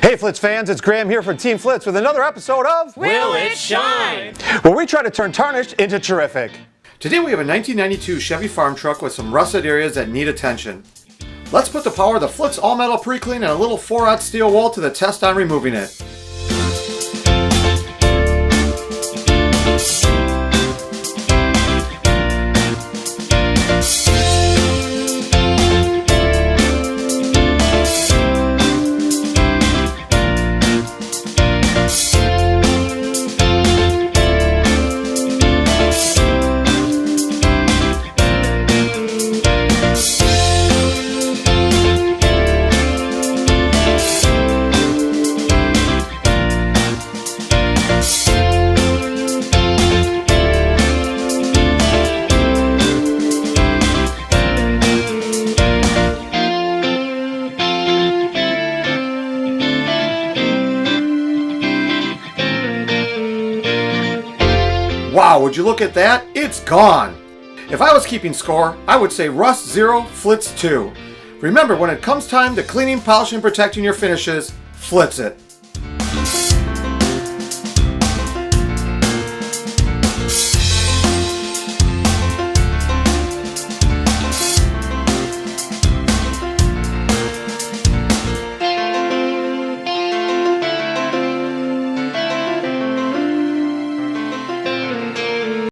Hey Flitz fans, it's Graham here from Team Flitz with another episode of Will It Shine? Where we try to turn tarnished into terrific. Today we have a 1992 Chevy farm truck with some rusted areas that need attention. Let's put the power of the Flitz all-metal pre-clean and a little 4/0 steel wool to the test on removing it. Wow, would you look at that? It's gone! If I was keeping score, I would say Rust 0, Flitz 2. Remember, when it comes time to cleaning, polishing, and protecting your finishes, Flitz it.